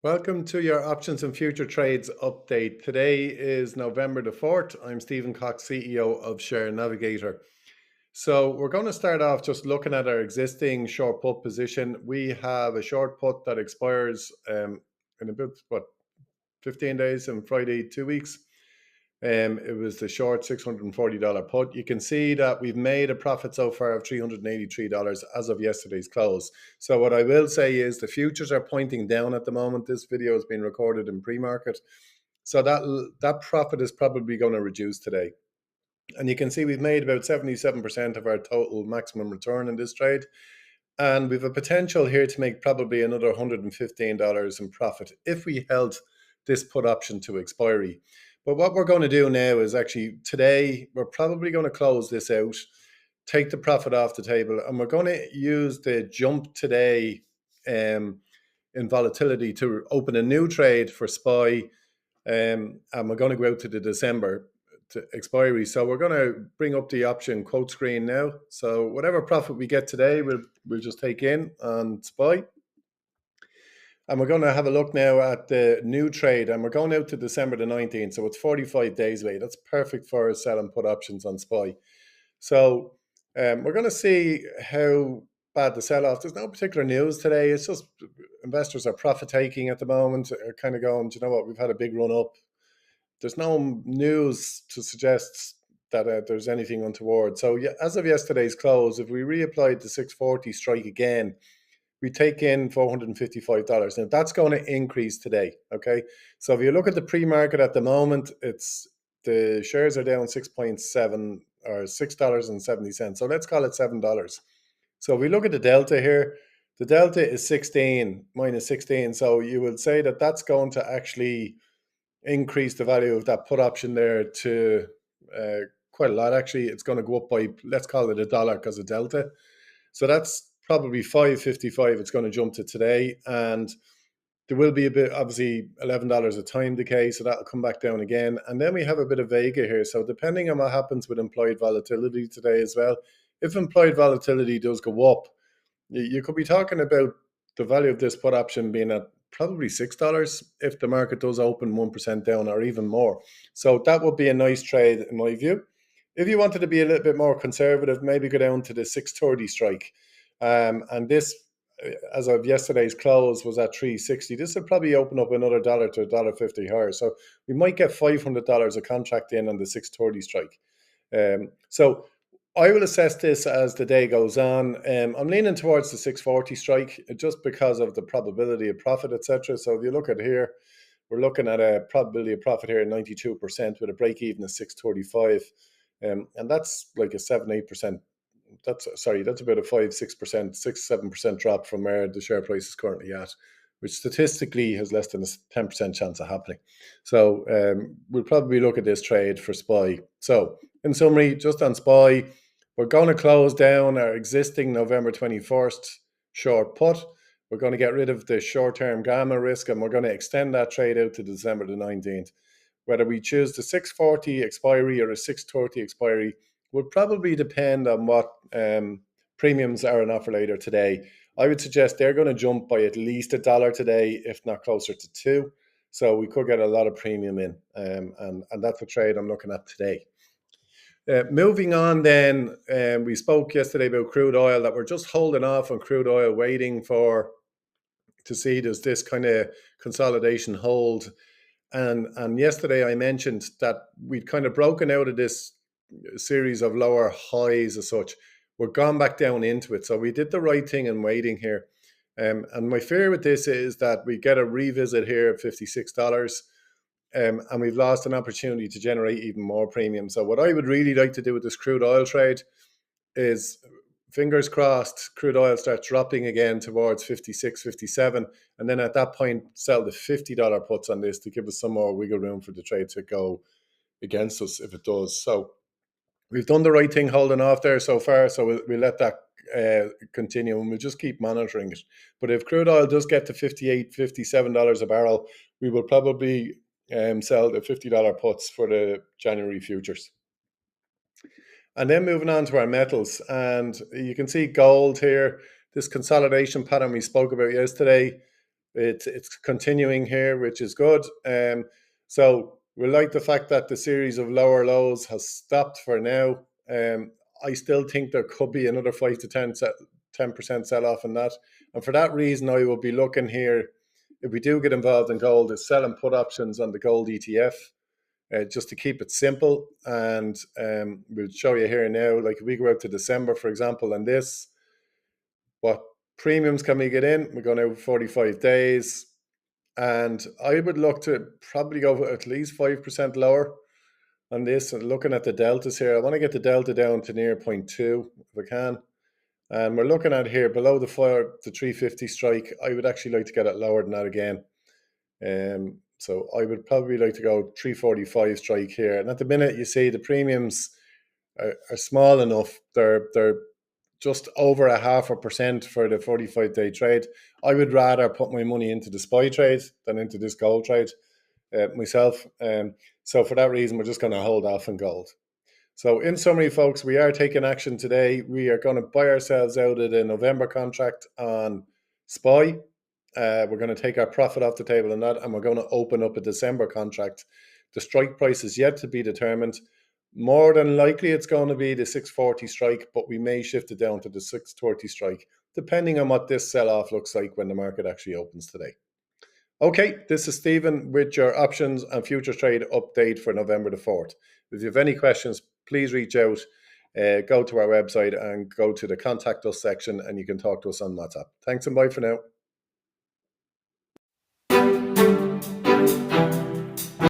Welcome to your options and future trades update. Today is November the 4th. I'm Stephen Cox, CEO of Share Navigator. So we're going to start off just looking at our existing short put position. We have a short put that expires in about 15 days and Friday, 2 weeks. It was the short $640 put. You can see that we've made a profit so far of $383 as of yesterday's close. So what I will say is the futures are pointing down at the moment. This video has been recorded in pre-market. So that profit is probably going to reduce today. And you can see we've made about 77% of our total maximum return in this trade. And we've a potential here to make probably another $115 in profit if we held this put option to expiry. But what we're going to do now is actually today, we're probably going to close this out, take the profit off the table, and we're going to use the jump today in volatility to open a new trade for SPY. And we're going to go out to the December to expiry. So we're going to bring up the option quote screen now. So whatever profit we get today, we'll just take in on SPY. And we're going to have a look now at the new trade, and we're going out to December the 19th. So it's 45 days away. That's perfect for sell and put options on SPY. So we're going to see how bad the sell-off. There's no particular news today. It's just investors are profit taking at the moment. Are kind of going, do you know what? We've had a big run up. There's no news to suggest that there's anything untoward. So yeah, as of yesterday's close, if we reapplied the 640 strike again, we take in $455. Now that's going to increase today. Okay. So if you look at the pre-market at the moment, the shares are down 6.7 or $6.70. So let's call it $7. So if we look at the delta here, the delta is 16 minus 16. So you would say that that's going to actually increase the value of that put option there to quite a lot. Actually, it's going to go up by, let's call it $1 because of delta. So that's probably 5.55 it's going to jump to today. And there will be a bit, obviously, $11 a time decay, so that'll come back down again. And then we have a bit of vega here. So depending on what happens with implied volatility today as well, if implied volatility does go up, you could be talking about the value of this put option being at probably $6 if the market does open 1% down or even more. So that would be a nice trade in my view. If you wanted to be a little bit more conservative, maybe go down to the 630 strike. And this, as of yesterday's close, was at 360. This will probably open up another dollar to $1.50 higher. So we might get $500 a contract in on the 630 strike. So I will assess this as the day goes on. I'm leaning towards the 640 strike just because of the probability of profit, etc. So if you look at here, we're looking at a probability of profit here at 92% with a break even of 635. And that's like a 7-8%. That's about a 5-6%, 6-7% drop from where the share price is currently at, which statistically has less than a 10% chance of happening. So we'll probably look at this trade for SPY. So in summary, just on SPY, we're going to close down our existing November 21st short put. We're going to get rid of the short-term gamma risk, and we're going to extend that trade out to December the 19th. Whether we choose the 640 expiry or a 630 expiry would probably depend on what premiums are on offer later today. I would suggest they're going to jump by at least $1 today, if not closer to $2. So we could get a lot of premium in, and that's a trade I'm looking at today. Moving on then, we spoke yesterday about crude oil, that we're just holding off on crude oil, waiting to see does this kind of consolidation hold. And yesterday I mentioned that we'd kind of broken out of this series of lower highs as such. We're gone back down into it. So we did the right thing in waiting here. And my fear with this is that we get a revisit here at $56. And we've lost an opportunity to generate even more premium. So what I would really like to do with this crude oil trade is, fingers crossed, crude oil starts dropping again towards 56, 57. And then at that point, sell the $50 puts on this to give us some more wiggle room for the trade to go against us if it does. So we've done the right thing holding off there so far. So we'll let that continue, and we'll just keep monitoring it. But if crude oil does get to $58, $57 a barrel, we will probably sell the $50 puts for the January futures. And then moving on to our metals, and you can see gold here, this consolidation pattern we spoke about yesterday. It's continuing here, which is good. So we like the fact that the series of lower lows has stopped for now. I still think there could be another 5 to 10% sell off in that. And for that reason, I will be looking here, if we do get involved in gold, is selling put options on the gold ETF, just to keep it simple. And we'll show you here now, like if we go out to December, for example, and this, what premiums can we get in? We're going out 45 days. And I would look to probably go at least 5% lower on this. And looking at the deltas here, I want to get the delta down to near 0.2 if I can. And we're looking at here below the 350 strike. I would actually like to get it lower than that again. So I would probably like to go 345 strike here. And at the minute, you see the premiums are small enough. They're just over 0.5% for the 45-day trade. I would rather put my money into the SPY trade than into this gold trade myself. So for that reason, we're just going to hold off on gold. So in summary, folks, we are taking action today. We are going to buy ourselves out of the November contract on SPY. We're going to take our profit off the table on that, and we're going to open up a December contract. The strike price is yet to be determined. More than likely, it's going to be the 640 strike, but we may shift it down to the 630 strike, depending on what this sell-off looks like when the market actually opens today. Okay, this is Stephen with your options and futures trade update for November the 4th. If you have any questions, please reach out, go to our website and go to the contact us section, and you can talk to us on WhatsApp. Thanks and bye for now.